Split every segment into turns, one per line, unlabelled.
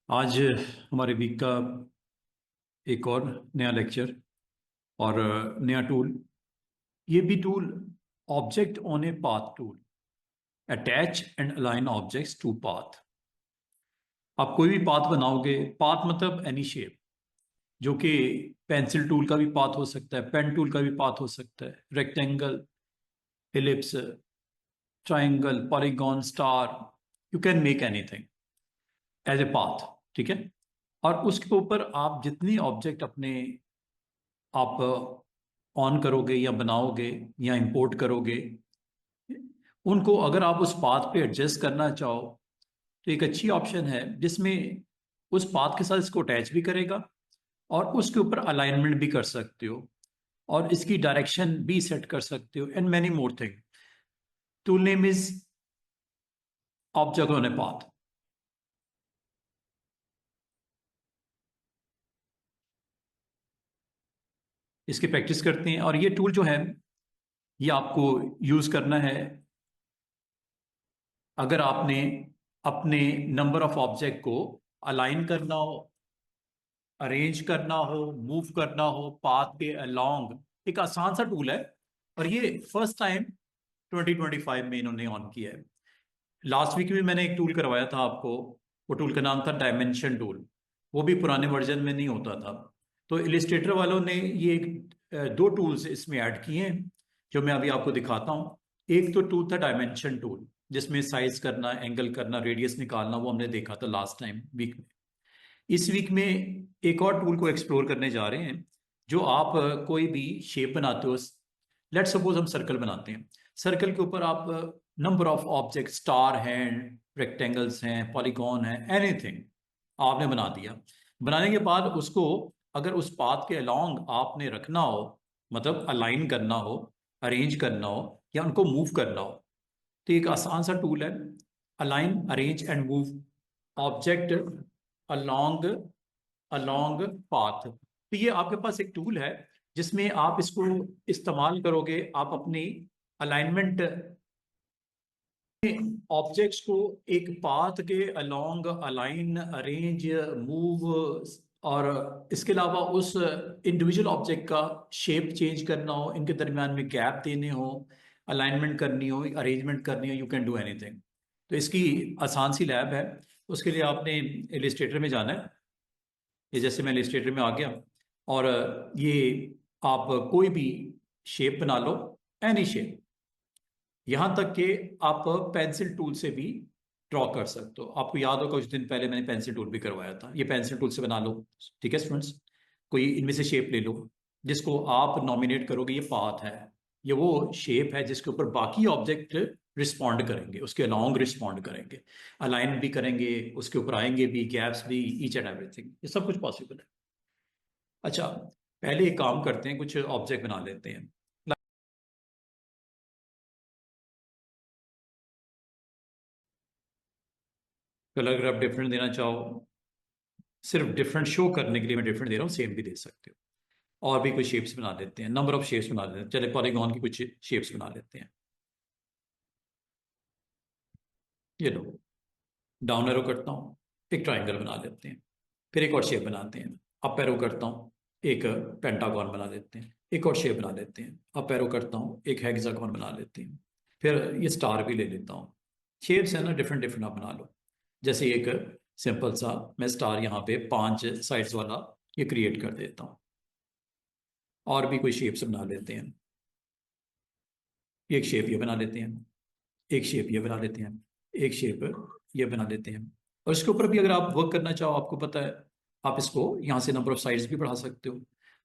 आज हमारे वीक का एक और नया लेक्चर और नया टूल। ये भी tool object on a path tool, attach and align objects to path. आप कोई भी पाथ बनाओगे, पाथ मतलब एनी शेप, जो कि पेंसिल टूल का भी पाथ हो सकता है, पेन टूल का भी पाथ हो सकता है, rectangle, ellipse, triangle, polygon, star. You can make anything as a path. ठीक है। और उसके ऊपर आप जितनी ऑब्जेक्ट अपने आप ऑन करोगे या बनाओगे या इंपोर्ट करोगे, उनको अगर आप उस पाथ पे एडजस्ट करना चाहो तो एक अच्छी ऑप्शन है जिसमें उस पाथ के साथ इसको अटैच भी करेगा और उसके ऊपर अलाइनमेंट भी कर सकते हो और इसकी डायरेक्शन भी सेट कर सकते हो and many more thing. Tool name is object on a path. इसकी प्रैक्टिस करते हैं और ये टूल जो है ये आपको यूज करना है अगर आपने अपने नंबर ऑफ ऑब्जेक्ट को अलाइन करना हो, अरेंज करना हो, मूव करना हो पाथ के अलोंग। एक आसान सा टूल है और ये फर्स्ट टाइम 2025 में इन्होंने ऑन किया है। लास्ट वीक में मैंने एक टूल करवाया था आपको। वो टूल का नाम था डायमेंशन टूल। वो भी पुराने वर्जन में नहीं होता था। तो इलिस्ट्रेटर वालों ने ये दो टूल्स इसमें ऐड किए हैं जो मैं अभी आपको दिखाता हूँ। एक तो टूल था डायमेंशन टूल जिसमें साइज करना, एंगल करना, रेडियस निकालना, वो हमने देखा था लास्ट टाइम वीक में। इस वीक में एक और टूल को एक्सप्लोर करने जा रहे हैं जो आप कोई भी शेप बनाते हो। लेट्स सपोज हम सर्कल बनाते हैं। सर्कल के ऊपर आप नंबर ऑफ ऑब्जेक्ट, स्टार हैं, रेक्टेंगल्स हैं, पॉलीगॉन है, एनीथिंग आपने बना दिया। बनाने के बाद उसको अगर उस पाथ के अलोंग आपने रखना हो, मतलब अलाइन करना हो, अरेंज करना हो या उनको मूव करना हो, तो एक आसान सा टूल है, align, arrange and move object along along path. तो ये आपके पास एक टूल है जिसमें आप इसको इस्तेमाल करोगे। आप अपनी अलाइनमेंट ऑब्जेक्ट्स को एक पाथ के अलोंग अलाइन, अरेंज, मूव और इसके अलावा उस इंडिविजुअल ऑब्जेक्ट का शेप चेंज करना हो, इनके दरमियान में गैप देने हो, अलाइनमेंट करनी हो, अरेंजमेंट करनी हो, यू कैन डू एनीथिंग। तो इसकी आसान सी लैब है। उसके लिए आपने इलिस्ट्रेटर में जाना है। ये जैसे मैं इलिस्ट्रेटर में आ गया और ये आप कोई भी शेप बना लो, एनी शेप। यहां तक कि आप पेंसिल टूल से भी ड्रॉ कर सकते हो। आपको याद होगा कुछ दिन पहले मैंने पेंसिल टूल भी करवाया था। ये पेंसिल टूल से बना लो। ठीक है स्टूडेंट्स, कोई इनमें से शेप ले लो जिसको आप नॉमिनेट करोगे ये पाथ है, ये वो शेप है जिसके ऊपर बाकी ऑब्जेक्ट रिस्पॉन्ड करेंगे, उसके अलोंग रिस्पॉन्ड करेंगे, अलाइन भी करेंगे, उसके ऊपर आएंगे भी, गैप्स भी, ईच एंड एवरीथिंग, ये सब कुछ पॉसिबल है। अच्छा, पहले एक काम करते हैं, कुछ ऑब्जेक्ट बना लेते हैं। कलर अगर आप डिफरेंट देना चाहो, सिर्फ डिफरेंट शो करने के लिए मैं डिफरेंट दे रहा हूँ, सेम भी दे सकते हो। और भी कुछ शेप्स बना लेते हैं, नंबर ऑफ शेप्स बना लेते हैं। चले पॉलीगॉन की कुछ शेप्स बना लेते हैं। ये लो, डाउन एरो करता हूँ, एक ट्राइंगल बना लेते हैं। फिर एक और शेप बनाते हैं। अप एरो करता हूँ, एक पेंटागन बना लेते हैं। एक और शेप बना लेते हैं। अप एरो करता हूँ, एक हेक्सागन बना लेते हैं। फिर ये स्टार भी ले लेता हूँ। शेप्स है ना, डिफरेंट डिफरेंट आप बना लो। जैसे एक सिंपल सा मैं स्टार यहाँ पे 5 साइड्स वाला ये क्रिएट कर देता हूँ। और भी कोई शेप्स बना लेते हैं। एक शेप ये बना लेते हैं, एक शेप ये बना लेते हैं, एक शेप ये बना लेते हैं। और इसके ऊपर भी अगर आप वर्क करना चाहो, आपको पता है, आप इसको यहाँ से नंबर ऑफ साइड्स भी बढ़ा सकते हो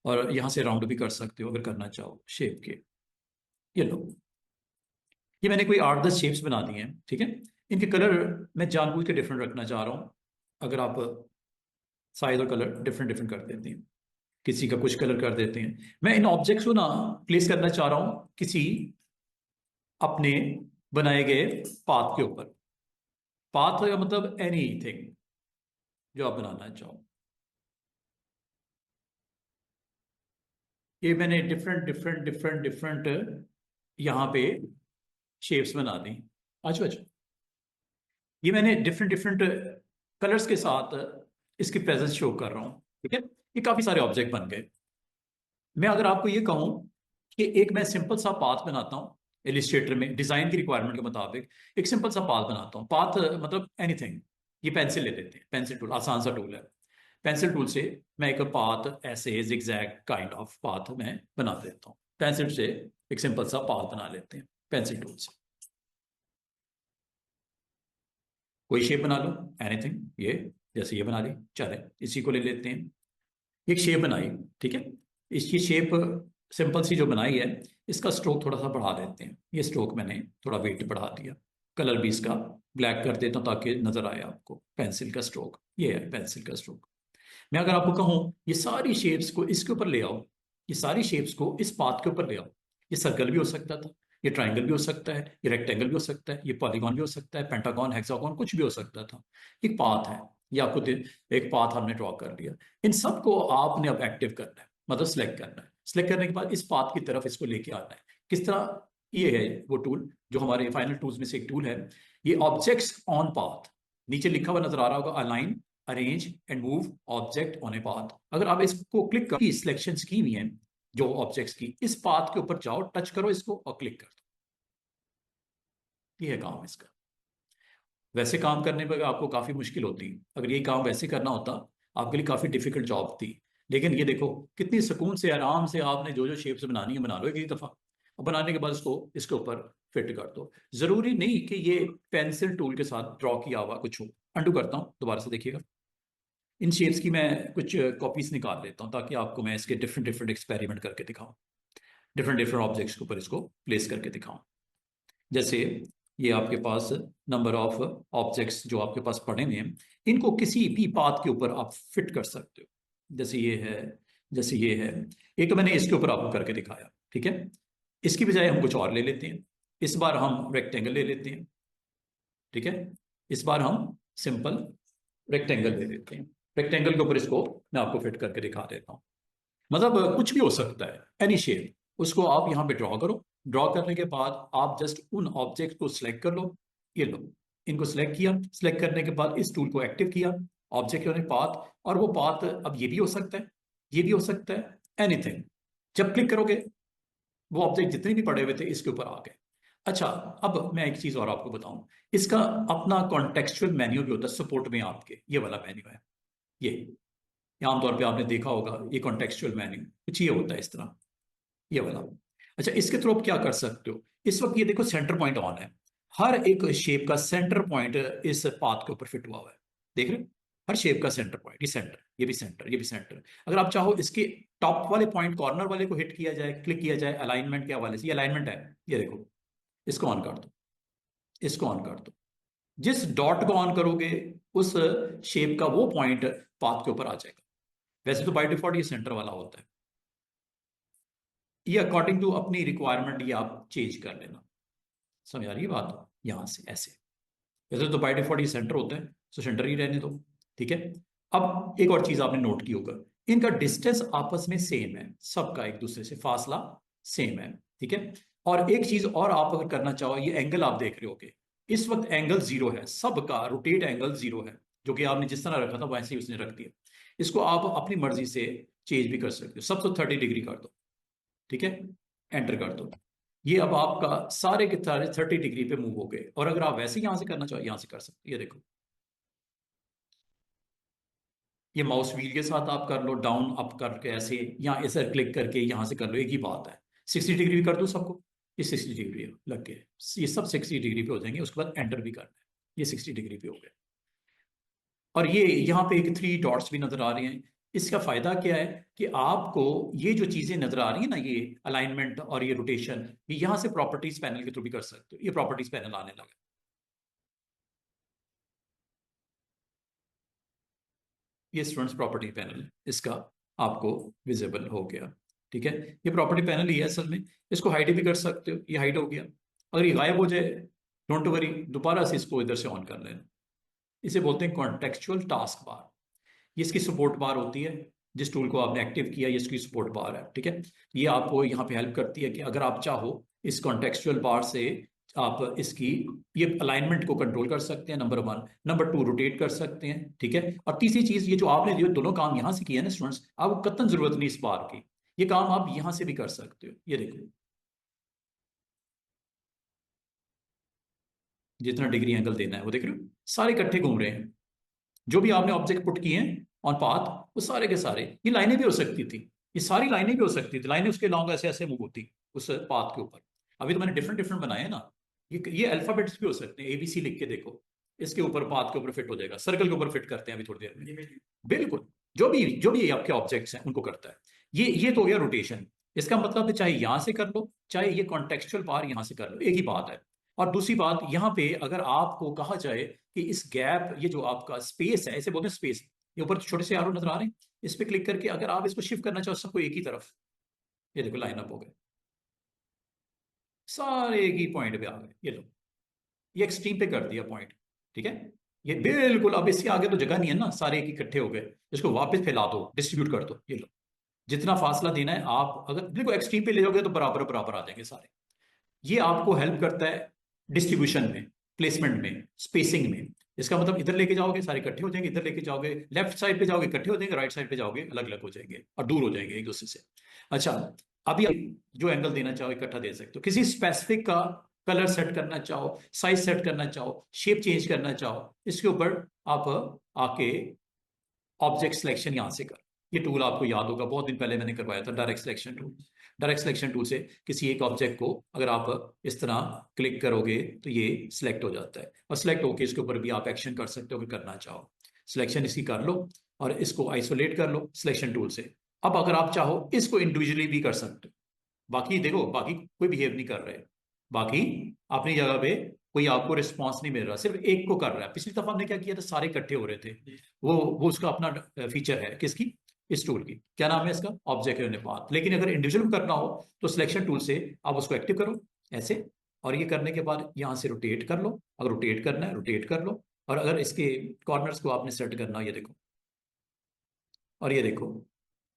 और यहाँ से राउंड भी कर सकते हो अगर करना चाहो शेप के। ये लो, ये मैंने कोई 8-10 शेप्स बना दी हैं। ठीक है। इनके कलर मैं जानबूझ के डिफरेंट रखना चाह रहा हूँ। अगर आप साइज और कलर डिफरेंट डिफरेंट कर देते हैं, किसी का कुछ कलर कर देते हैं। मैं इन ऑब्जेक्ट्स को ना प्लेस करना चाह रहा हूँ किसी अपने बनाए गए पाथ के ऊपर। पाथ का मतलब एनी थिंग जो आप बनाना चाहो। ये मैंने डिफरेंट डिफरेंट डिफरेंट डिफरेंट यहाँ पे शेप्स बना दी। अच्छा अच्छा, ये मैंने डिफरेंट डिफरेंट कलर्स के साथ इसकी प्रेजेंस शो कर रहा हूँ, ठीक है। ये काफी सारे ऑब्जेक्ट बन गए। मैं अगर आपको ये कहूँ कि एक मैं सिंपल सा पाथ बनाता हूँ इलिस्ट्रेटर में, डिजाइन की रिक्वायरमेंट के मुताबिक एक सिंपल सा पाथ बनाता हूँ। पाथ मतलब एनीथिंग। ये पेंसिल ले लेते हैं, पेंसिल टूल आसान सा टूल है। पेंसिल टूल से मैं एक पाथ ऐसे जिगजैग काइंड ऑफ पाथ मैं बना देता हूँ। पेंसिल से एक सिंपल सा पाथ बना लेते हैं पेंसिल टूल से। कोई शेप बना लो, एनीथिंग। ये जैसे ये बना ली, चले इसी को ले लेते हैं। एक शेप बनाई, ठीक है। इसकी शेप सिंपल सी जो बनाई है, इसका स्ट्रोक थोड़ा सा बढ़ा देते हैं। ये स्ट्रोक मैंने थोड़ा वेट बढ़ा दिया। कलर भी इसका ब्लैक कर देता हूँ ताकि नजर आए आपको पेंसिल का स्ट्रोक। ये है पेंसिल का स्ट्रोक। मैं अगर आपको कहूँ ये सारी शेप्स को इसके ऊपर ले आओ, ये सारी शेप्स को इस पाथ के ऊपर ले आओ। ये सर्कल भी हो सकता था, ये ट्राइंगल भी हो सकता है, ये रेक्टेंगल भी हो सकता है, ये पॉलीगॉन भी हो सकता है, पेंटागॉन, हेक्सागॉन, कुछ भी हो सकता था। एक पाथ है, ये आपको एक पाथ हमने ड्रॉ कर लिया। इन सबको आपने अब एक्टिव करना है, मतलब सिलेक्ट करना है। सिलेक्ट करने के बाद इस पाथ की तरफ इसको लेके आना है। किस तरह? ये है वो टूल जो हमारे फाइनल टूल्स में से एक टूल है। ये ऑब्जेक्ट्स ऑन पाथ, नीचे लिखा हुआ नजर आ रहा होगा, align, arrange and move object on a path. अगर आप इसको क्लिक कर सिलेक्शन की हुई है जो ऑब्जेक्ट्स की, इस पाथ के ऊपर जाओ, टच करो इसको और क्लिक कर दो। ये है काम इसका। वैसे काम करने पर आपको काफी मुश्किल होती। अगर ये काम वैसे करना होता आपके लिए काफी डिफिकल्ट जॉब थी। लेकिन ये देखो कितनी सुकून से आराम से आपने जो जो शेप्स बनानी है बना लो एक ही दफा। और बनाने के बाद इसको इसके ऊपर फिट कर दो। जरूरी नहीं कि ये पेंसिल टूल के साथ ड्रॉ किया हुआ कुछ हो। अंडू करता हूँ, दोबारा से देखिएगा। इन शेप्स की मैं कुछ कॉपीज निकाल लेता हूँ ताकि आपको मैं इसके डिफरेंट डिफरेंट एक्सपेरिमेंट करके दिखाऊं। डिफरेंट डिफरेंट ऑब्जेक्ट्स के ऊपर इसको प्लेस करके दिखाऊं। जैसे ये आपके पास नंबर ऑफ ऑब्जेक्ट्स जो आपके पास पड़े हुए हैं, इनको किसी भी पाथ के ऊपर आप फिट कर सकते हो। जैसे ये है, जैसे ये है। एक तो मैंने इसके ऊपर आपको करके दिखाया, ठीक है। इसकी बजाय हम कुछ और ले लेते हैं। इस बार हम रेक्टेंगल ले लेते हैं, ठीक है। इस बार हम सिंपल रेक्टेंगल ले लेते हैं। रेक्टेंगल के ऊपर इसको मैं आपको फिट करके दिखा देता हूँ। मतलब कुछ भी हो सकता है, एनी शेप, उसको आप यहाँ पे ड्रॉ करो। ड्रॉ करने के बाद आप जस्ट उन ऑब्जेक्ट को सिलेक्ट कर लो। ये लो, इनको सिलेक्ट किया। सिलेक्ट करने के बाद इस टूल को एक्टिव किया, ऑब्जेक्ट यानी पाथ। और वो पाथ अब ये भी हो सकता है, ये भी हो सकता है, एनीथिंग। जब क्लिक करोगे वो ऑब्जेक्ट जितने भी पड़े हुए थे इसके ऊपर आ गए। अच्छा, अब मैं एक चीज और आपको बताऊं। इसका अपना कॉन्टेक्चुअल मेन्यू भी होता है सपोर्ट में। आपके ये वाला मेन्यू है, ये आमतौर पे आपने देखा होगा। ये कॉन्टेक्चुअल मेन्यू कुछ ये होता है इस तरह, ये वाला। अच्छा, इसके थ्रू आप क्या कर सकते हो? इस वक्त ये देखो सेंटर पॉइंट ऑन है। हर एक शेप का सेंटर पॉइंट इस पाथ के ऊपर फिट हुआ हुआ है। देख रहे हो? हर शेप का सेंटर पॉइंट, ये सेंटर, ये भी सेंटर, ये भी सेंटर। अगर आप चाहो इसके टॉप वाले पॉइंट, कॉर्नर वाले को हिट किया जाए, क्लिक किया जाए अलाइनमेंट के हवाले से, ये अलाइनमेंट है। ये देखो, इसको ऑन कर दो, इसको ऑन कर दो। जिस डॉट को ऑन करोगे उस शेप का वो पॉइंट पाथ के ऊपर आ जाएगा। वैसे तो बाय डिफॉल्ट ये सेंटर वाला होता है। ये अकॉर्डिंग टू अपनी रिक्वायरमेंट ये आप चेंज कर लेना। समझ आ रही है बात? यहां से ऐसे। वैसे तो बाय डिफॉल्ट ये सेंटर होता है, तो सेंटर ही रहने दो, ठीक है। अब एक और चीज आपने नोट की होगा, इनका डिस्टेंस आपस में सेम है, सबका एक दूसरे से फासला सेम है, ठीक है। और एक चीज और आप अगर करना चाहो, ये एंगल आप देख रहे होगे, इस वक्त एंगल जीरो है, सबका रोटेट एंगल जीरो है, जो कि आपने जिस तरह रखा था वैसे ही उसने रख दिया। इसको आप अपनी मर्जी से चेंज भी कर सकते हो। सबको 30 डिग्री कर दो, ठीक है। एंटर कर दो। ये अब आपका सारे के सारे 30 डिग्री पे मूव हो गए। और अगर आप वैसे यहां से करना चाहो, यहां से कर सकते हो। ये देखो, ये माउस व्हील के साथ आप कर लो, डाउन अप करके ऐसे, या ऐसे क्लिक करके यहां से कर लो, एक ही बात है। 60 डिग्री भी कर दो सबको। ये 60 डिग्री लग गए, ये सब 60 डिग्री पे हो जाएंगे। उसके बाद एंटर भी करना है। ये 60 डिग्री पे हो गए। और ये यहाँ पे एक 3 डॉट्स भी नजर आ रहे हैं। इसका फायदा क्या है कि आपको ये जो चीजें नजर आ रही है ना, ये अलाइनमेंट और ये रोटेशन, ये यहां से प्रॉपर्टीज पैनल के थ्रू भी कर सकते हो। ये प्रॉपर्टीज पैनल आने लगा। ये स्टूडेंट्स प्रॉपर्टी पैनल इसका आपको विजिबल हो गया, ठीक है। ये प्रॉपर्टी पैनल ही है असल में। इसको हाइड भी कर सकते हो, ये हाइड हो गया। अगर ये गायब हो जाए, डोंट वरी, दोबारा से इसको इधर से ऑन कर लेना। इसे बोलते हैं कॉन्टेक्चुअल टास्क बार। ये इसकी सपोर्ट बार होती है। जिस टूल को आपने एक्टिव किया, ये इसकी सपोर्ट बार है, ठीक है। ये आपको यहाँ पे हेल्प करती है कि अगर आप चाहो इस कॉन्टेक्चुअल बार से आप इसकी ये अलाइनमेंट को कंट्रोल कर सकते हैं, नंबर 1। नंबर 2, रोटेट कर सकते हैं, ठीक है। और तीसरी चीज, ये जो आपने जो दोनों काम यहां से किए हैं ना स्टूडेंट्स, आपको कतई जरूरत नहीं इस बार की, ये काम आप यहां से भी कर सकते हो। ये देखो, जितना डिग्री एंगल देना है वो देख रहे हो, सारे इकट्ठे घूम रहे हैं। जो भी आपने ऑब्जेक्ट पुट किए हैं ऑन पाथ, वो सारे के सारे, ये लाइनें भी हो सकती थी, ये सारी लाइनें भी हो सकती थी, लाइनें उसके लॉन्ग ऐसे ऐसे मूव होती उस पाथ के ऊपर। अभी तो मैंने डिफरेंट डिफरेंट बनाए हैं ना, ये अल्फाबेट्स भी हो सकते हैं, एबीसी लिख के देखो, इसके ऊपर पाथ के ऊपर फिट हो जाएगा, सर्कल के ऊपर फिट करते हैं अभी थोड़ी देर में। बिल्कुल, जो भी आपके ऑब्जेक्ट्स हैं उनको करता है। ये तो हो गया रोटेशन। इसका मतलब है चाहे यहां से कर लो, चाहे ये कॉन्टेक्चुअल पार यहां से कर लो, एक ही बात है। और दूसरी बात, यहां पे अगर आपको कहा जाए कि इस गैप, ये जो आपका स्पेस है, ऐसे बोलते हैं स्पेस, ये ऊपर छोटे से आरो नजर आ रहे हैं, इस पे क्लिक करके अगर आप इसको शिफ्ट करना चाहो सबको एक ही तरफ, ये देखो लाइन अप हो गए, सारे एक ही पॉइंट पे आ गए। ये लो, ये एक्सट्रीम पे कर दिया पॉइंट, ठीक है। ये बिल्कुल, अब इसके आगे तो जगह नहीं है ना, सारे एक इकट्ठे हो गए, इसको वापस फैला दो, डिस्ट्रीब्यूट कर दो। ये लो, जितना फासला देना है आप अगर देखो एक्सट्रीम पे ले जाओगे तो बराबर बराबर आ जाएंगे सारे। ये आपको हेल्प करता है डिस्ट्रीब्यूशन में, प्लेसमेंट में, स्पेसिंग में। इसका मतलब इधर लेके जाओगे सारे इकट्ठे हो जाएंगे, इधर लेके जाओगे लेफ्ट साइड पे जाओगे इकट्ठे हो जाएंगे, राइट साइड पे जाओगे अलग अलग हो जाएंगे और दूर हो जाएंगे एक दूसरे से। अच्छा, अभी आप जो एंगल देना चाहो इकट्ठा दे सकते हो, किसी स्पेसिफिक का कलर सेट करना चाहो, साइज सेट करना चाहो, शेप चेंज करना चाहो, इसके ऊपर आप आके ऑब्जेक्ट सिलेक्शन यहां से कर। ये टूल आपको याद होगा, बहुत दिन पहले मैंने करवाया था, direct selection tool. Direct selection tool से किसी एक ऑब्जेक्ट को अगर आप इस तरह क्लिक करोगे तो ये सिलेक्ट हो जाता है, और सिलेक्ट होकर इसके ऊपर भी आप एक्शन कर सकते हो अगर करना चाहो। सिलेक्शन इसकी कर लो और इसको आइसोलेट कर लो सिलेक्शन टूल से। अब अगर आप चाहो इसको इंडिविजुअली भी कर सकते हो। बाकी देखो, बाकी कोई बिहेव नहीं कर रहे, बाकी अपनी जगह पे कोई आपको रिस्पॉन्स नहीं मिल रहा, सिर्फ एक को कर रहा है। पिछली दफा हमने क्या किया था, सारे इकट्ठे हो रहे थे। वो उसका अपना फीचर है, किसकी, इस टूल की, क्या नाम है इसका, ऑब्जेक्ट अनुपात। लेकिन अगर इंडिविजुअल करना हो तो सिलेक्शन टूल से आप उसको एक्टिव करो ऐसे, और ये करने के बाद यहां से रोटेट कर लो, अगर रोटेट करना है रोटेट कर लो। और अगर इसके कॉर्नर्स को आपने सेट करना है, ये देखो, और ये देखो,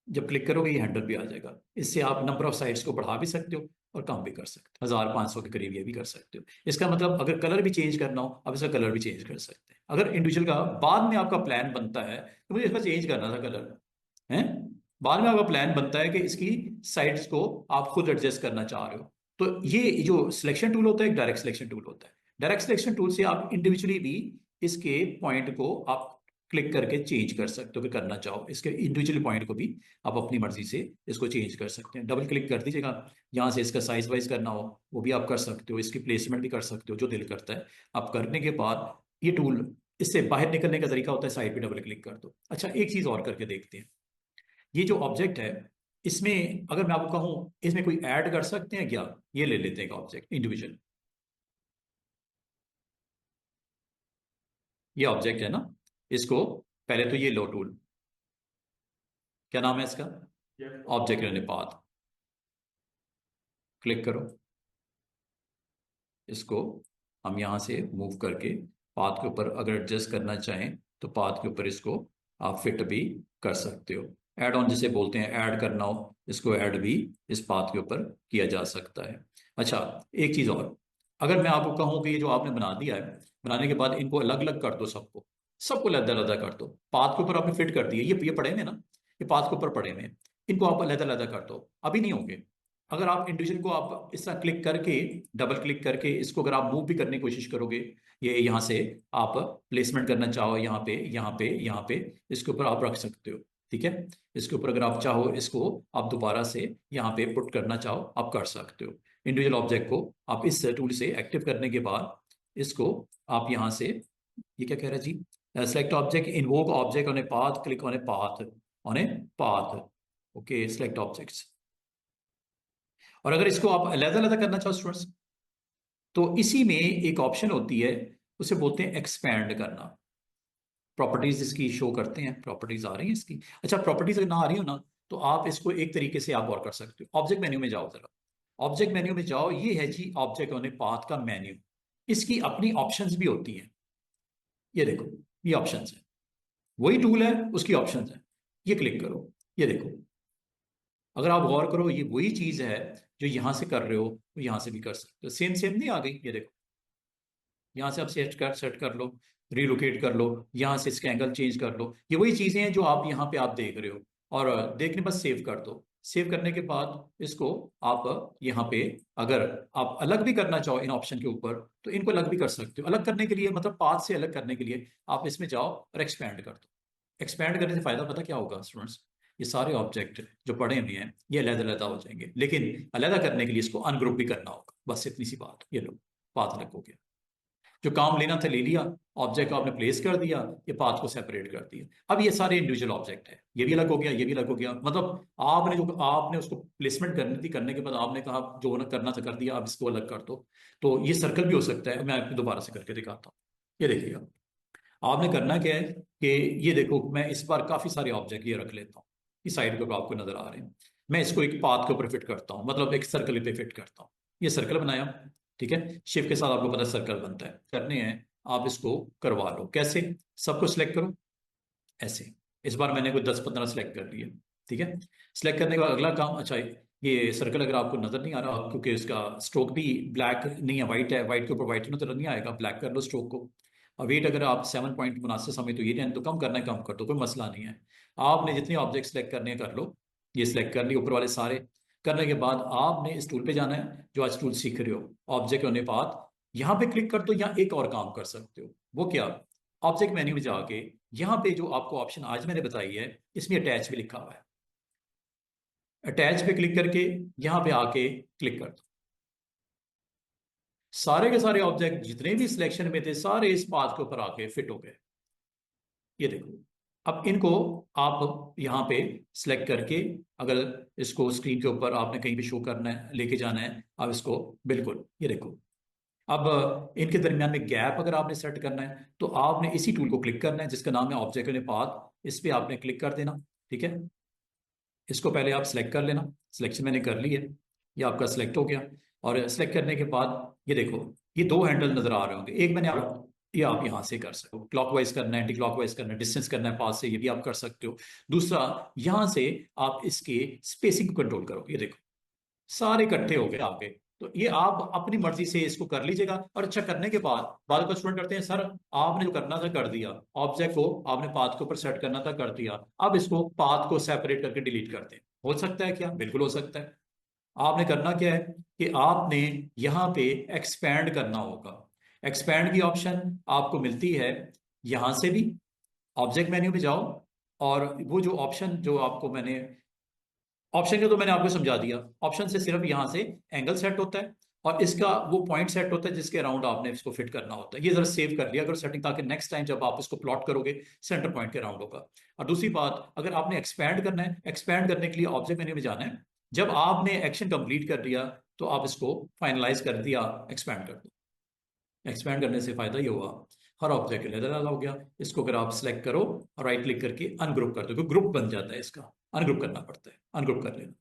जब क्लिक करोगे ये हैंडल भी आ जाएगा। इससे आप नंबर ऑफ साइड्स को बढ़ा भी सकते हो और कम भी कर सकते हो, 1500 के करीब ये भी कर सकते हो। इसका मतलब अगर कलर भी चेंज करना हो, अब इसका कलर भी चेंज कर सकते हैं। अगर इंडिविजुअल का बाद में आपका प्लान बनता है तो मुझे इसका चेंज करना था कलर, है, बाद में आपका प्लान बनता है कि इसकी साइड्स को आप खुद एडजस्ट करना चाह रहे हो, तो ये जो सिलेक्शन टूल होता है एक डायरेक्ट सिलेक्शन टूल होता है। डायरेक्ट सिलेक्शन टूल से आप इंडिविजुअली भी इसके पॉइंट को आप क्लिक करके चेंज कर सकते हो कि करना चाहो, इसके इंडिविजुअल पॉइंट को भी आप अपनी मर्जी से इसको चेंज कर सकते हैं। डबल क्लिक कर दीजिएगा, यहाँ से इसका साइज वाइज करना हो वो भी आप कर सकते हो, इसकी प्लेसमेंट भी कर सकते हो, जो दिल करता है आप करने के बाद ये टूल, इससे बाहर निकलने का तरीका होता है साइड पे डबल क्लिक कर दो। अच्छा, एक चीज और करके देखते हैं, ये जो ऑब्जेक्ट है इसमें अगर मैं आपको कहूँ इसमें कोई ऐड कर सकते हैं क्या, ये ले लेते हैं ऑब्जेक्ट इंडिविजुअल, ये ऑब्जेक्ट है ना, इसको पहले तो ये लो टूल, क्या नाम है इसका, ऑब्जेक्ट अनुपात, क्लिक करो, इसको हम यहां से मूव करके पाथ के ऊपर अगर एडजस्ट करना चाहें तो पाथ के ऊपर इसको आप फिट भी कर सकते हो। ऐड ऑन जिसे बोलते हैं, ऐड करना हो इसको ऐड भी इस पाथ के ऊपर किया जा सकता है। अच्छा, एक चीज और, अगर मैं आपको कहूं कि ये जो आपने बना दिया है, बनाने के बाद इनको अलग अलग कर दो, सबको सबको अलग अलग कर दो, पाथ के ऊपर आपने फिट कर दिए, ये पड़े हुए ना, ये पाथ के ऊपर पड़े हुए हैं, इनको आप अलग अलग कर दो, अभी नहीं होंगे। अगर आप इंडिविजुअल को आप इस तरह क्लिक करके, डबल क्लिक करके इसको अगर आप मूव भी करने की कोशिश करोगे, ये यहाँ से आप प्लेसमेंट करना चाहो, यहाँ पे यहाँ पे यहाँ पे इसके ऊपर आप रख सकते हो, ठीक है। इसके ऊपर अगर आप चाहो इसको आप दोबारा से यहाँ पे पुट करना चाहो आप कर सकते हो। इंडिविजुअल ऑब्जेक्ट को आप इस टूल से एक्टिव करने के बाद इसको आप यहाँ से, ये क्या कह रहा है जी, select object, invoke object on a path, click on a path, on a path, okay, select objects. और अगर इसको आप अलग अलग करना चाहो स्टूडेंट्स, तो इसी में एक ऑप्शन होती है, उसे बोलते हैं एक्सपैंड करना। प्रॉपर्टीज इसकी शो करते हैं, प्रॉपर्टीज आ रही हैं इसकी। अच्छा, प्रॉपर्टीज अगर ना आ रही हो ना तो आप इसको एक तरीके से आप और कर सकते हो, ऑब्जेक्ट मेन्यू में जाओ जरा, ऑब्जेक्ट मेन्यू में जाओ, ये है G object on a path का मेन्यू, इसकी अपनी ऑप्शंस भी होती हैं, ये देखो, ये ऑप्शंस है, वही टूल है उसकी ऑप्शंस है, ये क्लिक करो, ये देखो, अगर आप गौर करो ये वही चीज है जो यहाँ से कर रहे हो वो यहाँ से भी कर सकते हो। सेम सेम नहीं आ गई, ये देखो यहाँ से आप सेट कर लो, रिलोकेट कर लो, यहाँ से इसका एंगल चेंज कर लो। ये वही चीजें हैं जो आप यहाँ पे आप देख रहे हो। और देखने बस सेव कर दो। सेव करने के बाद इसको आप यहाँ पे अगर आप अलग भी करना चाहो इन ऑप्शन के ऊपर तो इनको अलग भी कर सकते हो। अलग करने के लिए मतलब पाथ से अलग करने के लिए आप इसमें जाओ और एक्सपैंड कर दो। एक्सपैंड करने से फायदा पता क्या होगा स्टूडेंट्स, ये सारे ऑब्जेक्ट जो पड़े हुए हैं ये अलग-अलग हो जाएंगे, लेकिन अलग करने के लिए इसको अनग्रुप भी करना होगा। बस इतनी सी बात। ये लो, पाथ अलग हो गया। जो काम लेना था ले लिया, ऑब्जेक्ट को आपने प्लेस कर दिया, ये पाथ को सेपरेट कर दिया। अब ये सारे इंडिविजुअल ऑब्जेक्ट है, ये भी अलग हो गया, ये भी अलग हो गया। मतलब आपने उसको प्लेसमेंट करनी थी, करने के बाद आपने कहा जो ना करना था कर दिया, अब इसको अलग कर दो। तो ये सर्कल भी हो सकता है। मैं आपको दोबारा से करके दिखाता हूँ। ये देखिएगा, आपने करना क्या है कि ये देखो, मैं इस बार काफी सारे ऑब्जेक्ट ये रख लेता हूँ। इस साइड पे आपको नजर आ रहे हैं। मैं इसको एक पाथ के ऊपर फिट करता हूँ, मतलब एक सर्कल पे फिट करता हूँ। ये सर्कल बनाया, ठीक है। शिफ्ट के साथ आपको पता है सर्कल बनता है। करने हैं आप इसको करवा लो। कैसे? सबको सिलेक्ट करो ऐसे। इस बार मैंने कोई 10-15 सेलेक्ट कर लिए, ठीक है। सेलेक्ट करने के बाद अगला काम, अच्छा ये सर्कल अगर आपको नजर नहीं आ रहा क्योंकि इसका स्ट्रोक भी ब्लैक नहीं है, व्हाइट है, व्हाइट के ऊपर व्हाइट नजर नहीं आएगा, ब्लैक कर लो स्ट्रोक को। और वेट अगर आप 7 पॉइंट मुनासिब समय तो ये नहीं तो कम करना है कम कर दो, कोई मसला नहीं है। आपने जितने ऑब्जेक्ट सेलेक्ट करने हैं कर लो। ये सिलेक्ट कर लिए ऊपर वाले सारे। करने के बाद आपने इस टूल पे जाना है जो आज टूल सीख रहे हो, ऑब्जेक्ट होने पाथ। यहाँ पे क्लिक कर दो। यहाँ एक और काम कर सकते हो, वो क्या? ऑब्जेक्ट मेन्यू में जाके यहाँ पे जो आपको ऑप्शन आज मैंने बताई है इसमें अटैच भी लिखा हुआ है। अटैच पे क्लिक करके यहाँ पे आके क्लिक कर दो। सारे के सारे ऑब्जेक्ट जितने भी सिलेक्शन में थे सारे इस पाथ के ऊपर आके फिट हो गए। ये देखो, अब इनको आप यहाँ पे सिलेक्ट करके अगर इसको स्क्रीन के ऊपर आपने कहीं भी शो करना है, लेके जाना है, अब इसको बिल्कुल ये देखो। अब इनके दरमियान में गैप अगर आपने सेट करना है तो आपने इसी टूल को क्लिक करना है जिसका नाम है ऑब्जेक्ट पाथ। इस पे आपने क्लिक कर देना, ठीक है। इसको पहले आप सिलेक्ट कर लेना। सिलेक्शन मैंने कर ली है, ये आपका सिलेक्ट हो गया। और सिलेक्ट करने के बाद ये देखो, ये दो हैंडल नजर आ रहे होंगे। एक मैंने ये आप यहाँ से कर सकते हो, क्लॉकवाइज करना है, एंटी क्लॉकवाइज करना है, डिस्टेंस करना है पास से, ये भी आप कर सकते हो। दूसरा, यहाँ से आप इसके स्पेसिंग को कंट्रोल करो। ये देखो सारे इकट्ठे हो गए आपके। तो ये आप अपनी मर्जी से इसको कर लीजिएगा। और अच्छा करने के बाद बाद का स्टूडेंट करते हैं सर आपने जो करना था कर दिया, ऑब्जेक्ट को आपने पाथ के ऊपर सेट करना था कर दिया, अब इसको पाथ को सेपरेट करके डिलीट कर दें। हो सकता है क्या? बिल्कुल हो सकता है। आपने करना क्या है कि आपने यहाँ पे एक्सपैंड करना होगा। एक्सपैंड की ऑप्शन आपको मिलती है यहाँ से भी। ऑब्जेक्ट मेन्यू में जाओ और वो जो ऑप्शन जो आपको मैंने ऑप्शन के तो मैंने आपको समझा दिया। ऑप्शन से सिर्फ यहाँ से एंगल सेट होता है और इसका वो पॉइंट सेट होता है जिसके अराउंड आपने इसको फिट करना होता है। ये जरा सेव कर लिया अगर सेटिंग, ताकि नेक्स्ट टाइम जब आप इसको प्लॉट करोगे सेंटर पॉइंट के अराउंड होगा। और दूसरी बात, अगर आपने एक्सपैंड करना है, एक्सपैंड करने के लिए ऑब्जेक्ट मेन्यू में जाना है। जब आपने एक्शन कंप्लीट कर दिया तो आप इसको फाइनलाइज कर दिया, एक्सपैंड कर दो। एक्सपैंड करने से फायदा ये हुआ, हर ऑब्जेक्ट लेदर अलग हो गया। इसको अगर आप सिलेक्ट करो और राइट क्लिक करके अनग्रुप कर दो, क्योंकि ग्रुप बन जाता है इसका, अनग्रुप करना पड़ता है, अनग्रुप कर लेना।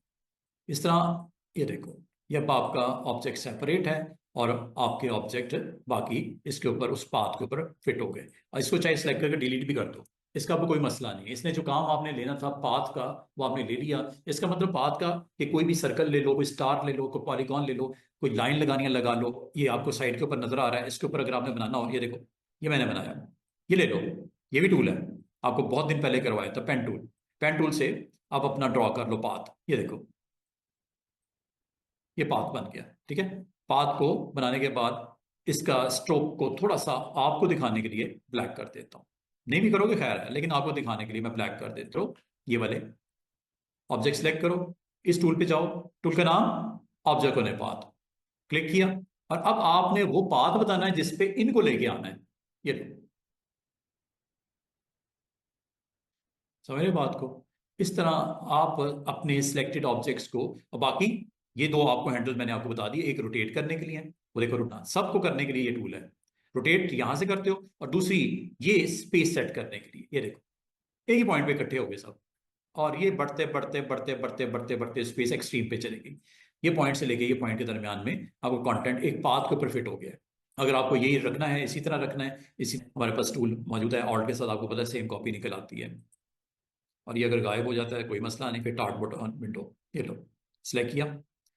इस तरह ये देखो, ये अब आपका ऑब्जेक्ट सेपरेट है और आपके ऑब्जेक्ट बाकी इसके ऊपर उस पाथ के ऊपर फिट हो गए। और इसको चाहे सिलेक्ट करके डिलीट भी कर दो, इसका भी कोई मसला नहीं है। इसने जो काम आपने लेना था पाथ का वो आपने ले लिया। इसका मतलब पाथ का कि कोई भी सर्कल ले लो, कोई स्टार ले लो, कोई पॉलीगॉन ले लो, कोई लाइन लगानी है लगा लो। ये आपको साइड के ऊपर नजर आ रहा है, इसके ऊपर अगर आपने बनाना हो, ये देखो ये मैंने बनाया, ये ले लो। ये भी टूल है, आपको बहुत दिन पहले करवाया था, पेन टूल। पेन टूल से आप अपना ड्रॉ कर लो पाथ। ये देखो ये पाथ बन गया, ठीक है। पाथ को बनाने के बाद इसका स्ट्रोक को थोड़ा सा आपको दिखाने के लिए ब्लैक कर देता हूं। नहीं भी करोगे खैर है, लेकिन आपको दिखाने के लिए मैं ब्लैक कर देता हूँ। ये वाले ऑब्जेक्ट सेलेक्ट करो, इस टूल पे जाओ, टूल का नाम ऑब्जेक्ट होने पाथ, क्लिक किया। और अब आपने वो पाथ बताना है जिसपे इनको लेके आना है। ये लो, समझ रहे बात को? इस तरह आप अपने सिलेक्टेड ऑब्जेक्ट्स को, और बाकी ये दो आपको हैंडल मैंने आपको बता दिए, एक रोटेट करने के लिए है, वो देखो रोटा सबको करने के लिए ये टूल है। रोटेट यहां से करते हो, और दूसरी ये स्पेस सेट करने के लिए, ये देखो एक ही पॉइंट पे इकट्ठे हो गए सब। और ये बढ़ते बढ़ते बढ़ते बढ़ते बढ़ते बढ़ते स्पेस एक्सट्रीम पे चलेगी। ये पॉइंट से लेके ये पॉइंट के दरमियान में आपको कंटेंट एक पाथ के ऊपर फिट हो गया है। अगर आपको यही रखना है, इसी तरह रखना है, इसी हमारे पास टूल मौजूद है, ऑल्ट के साथ आपको पता है सेम कॉपी निकल आती है। और ये अगर गायब हो जाता है कोई मसला नहीं, फिर टार्ट बटन विंडो, ये लो सिलेक्ट किया।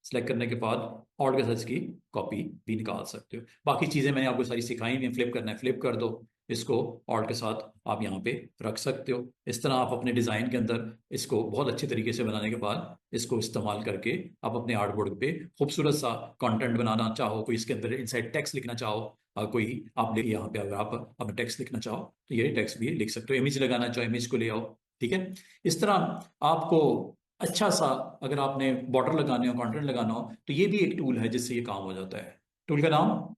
सेलेक्ट करने के बाद ऑल्ट के साथ इसकी कॉपी भी निकाल सकते हो। बाकी चीज़ें मैंने आपको सारी सिखाई हुई हैं। फ्लिप करना है फ्लिप कर दो, इसको ऑल्ट के साथ आप यहाँ पे रख सकते हो। इस तरह आप अपने डिज़ाइन के अंदर इसको बहुत अच्छे तरीके से बनाने के बाद इसको इस्तेमाल करके आप अपने आर्टबोर्ड पे खूबसूरत सा कंटेंट बनाना चाहो, कोई इसके अंदर इनसाइड टेक्स्ट लिखना चाहो, कोई आप यहाँ पे अगर आप अपना टेक्स्ट लिखना चाहो तो ये टेक्स्ट भी लिख सकते हो। इमेज लगाना चाहो इमेज को ले आओ, ठीक है। इस तरह आपको अच्छा सा अगर आपने बॉर्डर लगाने हो, कंटेंट लगाना हो, तो ये भी एक टूल है जिससे ये काम हो जाता है। टूल का नाम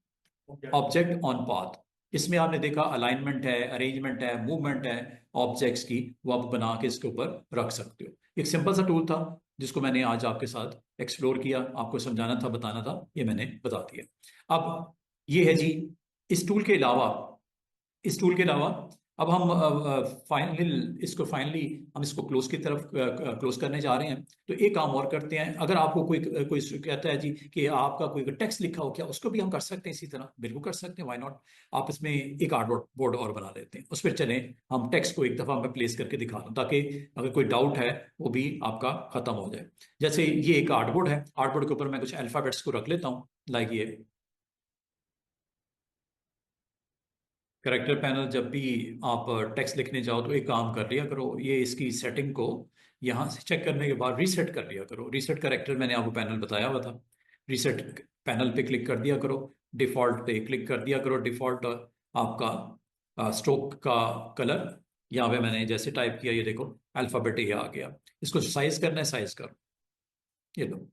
ऑब्जेक्ट ऑन पाथ। इसमें आपने देखा अलाइनमेंट है, अरेंजमेंट है, मूवमेंट है ऑब्जेक्ट्स की, वो आप बना के इसके ऊपर रख सकते हो। एक सिंपल सा टूल था जिसको मैंने आज आपके साथ एक्सप्लोर किया, आपको समझाना था, बताना था, ये मैंने बता दिया। अब ये है जी, इस टूल के अलावा अब हम फाइनली हम इसको क्लोज की तरफ क्लोज करने जा रहे हैं। तो एक काम और करते हैं, अगर आपको कोई कोई कहता है जी कि आपका कोई टेक्स्ट लिखा हो क्या, उसको भी हम कर सकते हैं इसी तरह, बिल्कुल कर सकते हैं, व्हाई नॉट। आप इसमें एक आर्टबोर्ड बोर्ड और बना देते हैं, उस पर चलें, हम टेक्स्ट को एक दफ़ा मैं प्लेस करके दिखा दूँ ताकि अगर कोई डाउट है वो भी आपका ख़त्म हो जाए। जैसे ये एक आर्टबोर्ड है, आर्टबोर्ड के ऊपर मैं कुछ अल्फ़ाबेट्स को रख लेता हूँ, लाइक ये करेक्टर पैनल। जब भी आप टेक्स्ट लिखने जाओ तो एक काम कर लिया करो, ये इसकी सेटिंग को यहाँ से चेक करने के बाद रीसेट कर लिया करो। रीसेट करेक्टर मैंने आपको पैनल बताया हुआ था, रीसेट पैनल पे क्लिक कर दिया करो, डिफ़ॉल्ट पे क्लिक कर दिया करो। डिफ़ॉल्ट आपका स्ट्रोक का कलर यहाँ पे मैंने जैसे टाइप किया, ये देखो अल्फ़ाबेट ये आ गया। इसको साइज करना है, साइज करो, ये लो।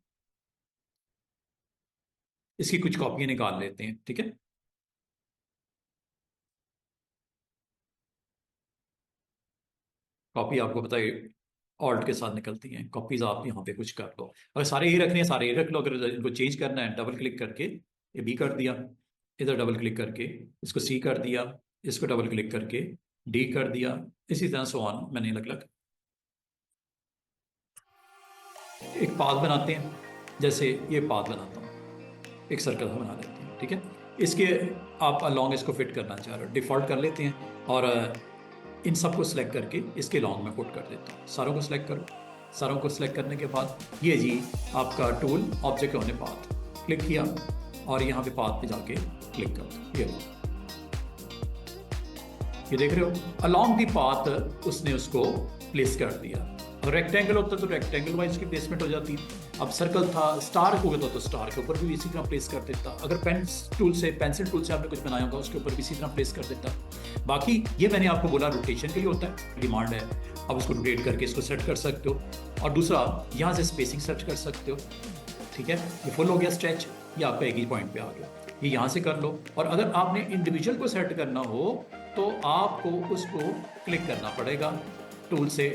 इसकी कुछ कॉपियाँ निकाल लेते हैं, ठीक है। कॉपी आपको पता है ऑल्ट के साथ निकलती हैं, कॉपीज आप यहाँ पे कुछ कर लो। अगर सारे ये रखने हैं सारे ये रख लो, अगर इनको चेंज करना है डबल क्लिक करके ये बी कर दिया, इधर डबल क्लिक करके इसको सी कर दिया, इसको डबल क्लिक करके डी कर दिया, इसी तरह सो ऑन। मैंने अलग अलग एक पाथ बनाते हैं, जैसे ये पाथ बनाता हूँ, एक सर्कल बना लेते हैं, ठीक है। इसके आप लॉन्ग इसको फिट करना चाह रहे हो, डिफ़ॉल्ट कर लेते हैं और इन सबको सिलेक्ट करके इसके लॉन्ग में पुट कर देता हूँ। सारों को सिलेक्ट करो, सारों को सिलेक्ट करने के बाद ये जी आपका टूल ऑब्जेक्ट होने पाथ, क्लिक किया और यहाँ पे पाथ पे जाके क्लिक कर दो। ये देख रहे हो अलॉन्ग दी पाथ उसने उसको प्लेस कर दिया। अगर रेक्टेंगल होता तो रेक्टेंगल वाइज की प्लेसमेंट हो जाती। अब सर्कल था, स्टार हो गया तो स्टार के ऊपर भी इसी तरह प्लेस कर देता। अगर पेंसिल टूल से आपने कुछ बनाया होगा उसके ऊपर भी इसी तरह प्लेस कर देता। बाकी ये मैंने आपको बोला रोटेशन के लिए होता है, डिमांड है, अब उसको रोटेट करके इसको सेट कर सकते हो। और दूसरा यहाँ से स्पेसिंग सेट कर सकते हो, ठीक है। ये फुल हो गया स्ट्रेच, ये आपका एक ही पॉइंट पे आ गया, ये यहाँ से कर लो। और अगर आपने इंडिविजुअल को सेट करना हो तो आपको उसको क्लिक करना पड़ेगा टूल से,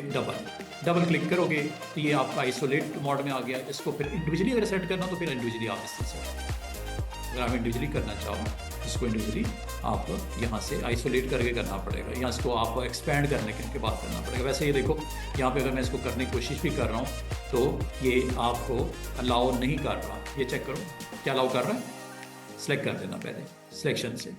डबल क्लिक करोगे तो ये आपका आइसोलेट मोड में आ गया। इसको फिर इंडिविजुअली अगर सेट करना तो फिर इंडिविजुअली आप इससे सेट, अगर आप इंडिविजुअली करना चाहो इसको इंडिविजुअली आप यहाँ से आइसोलेट करके करना पड़ेगा, यहाँ इसको आप एक्सपैंड करने के बाद करना पड़ेगा। वैसे ये देखो यहाँ पे अगर मैं इसको करने की कोशिश भी कर रहा हूँ तो ये आपको अलाउ नहीं कर रहा। ये चेक करो क्या अलाउ कर रहा है, सेलेक्ट कर देना पहले सिलेक्शन से,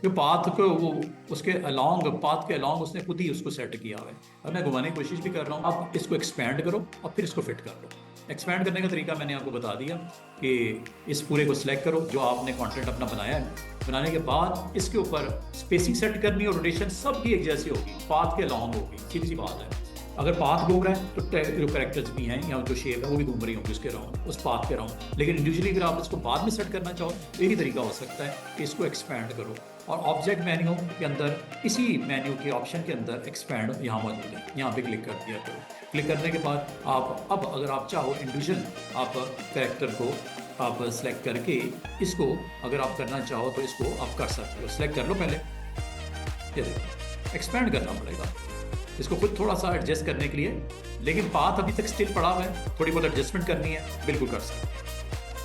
कि पाथ को वो उसके अलॉन्ग, पाथ के अलॉन्ग उसने खुद ही उसको सेट किया हुआ है। अब मैं घुमाने की कोशिश भी कर रहा हूँ, अब इसको एक्सपैंड करो और फिर इसको फिट कर लो। एक्सपैंड करने का तरीका मैंने आपको बता दिया कि इस पूरे को सिलेक्ट करो जो आपने कंटेंट अपना बनाया है, बनाने के बाद इसके ऊपर स्पेसिंग सेट करनी और रोटेशन सबकी एक जैसी होगी, पाथ के अलॉन्ग होगी, सीधी सी बात है। अगर पाथ घूम रहा है तो जो कैरेक्टर्स भी हैं या जो शेप है वो भी घूम रही होंगी उसके राउंड, उस पाथ के राउंड। लेकिन इंडिविजुअली अगर आप इसको बाद में सेट करना चाहो तो एक ही तरीका हो सकता है कि इसको एक्सपैंड करो और ऑब्जेक्ट मेन्यू के अंदर, इसी मेन्यू के ऑप्शन के अंदर एक्सपैंड यहाँ मौजूद है, यहाँ पे क्लिक कर दिया करो। क्लिक करने के बाद आप अब अगर आप चाहो इंडिविजुअल आप कैरेक्टर को आप सेलेक्ट करके इसको अगर आप करना चाहो तो इसको आप कर सकते हो। सेलेक्ट कर लो पहले, ये देखो एक्सपैंड करना पड़ेगा इसको खुद थोड़ा सा एडजस्ट करने के लिए, लेकिन पाथ अभी तक स्टिल पड़ा हुआ है, थोड़ी बहुत एडजस्टमेंट करनी है, बिल्कुल कर सकते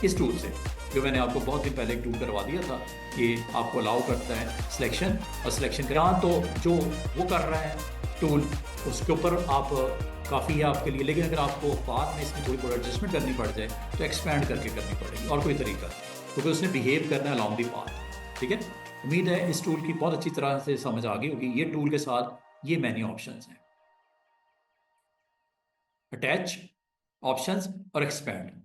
इस टूल से, जो मैंने आपको बहुत दिन पहले एक टूल करवा दिया था। ये आपको अलाउ करता है सिलेक्शन और सिलेक्शन करा तो जो वो कर रहा है टूल उसके ऊपर आप काफ़ी है आपके लिए। लेकिन अगर आपको बाद में इसमें थोड़ी बहुत एडजस्टमेंट करनी पड़ जाए तो एक्सपैंड करके करनी पड़ेगी, और कोई तरीका क्योंकि उसने बिहेव करना है अलॉन्ग दी पाथ, ठीक है। उम्मीद है इस टूल की बहुत अच्छी तरह से समझ आ गई होगी। ये टूल के साथ ये मेन्यू ऑप्शंस हैं, अटैच, ऑप्शंस और एक्सपैंड।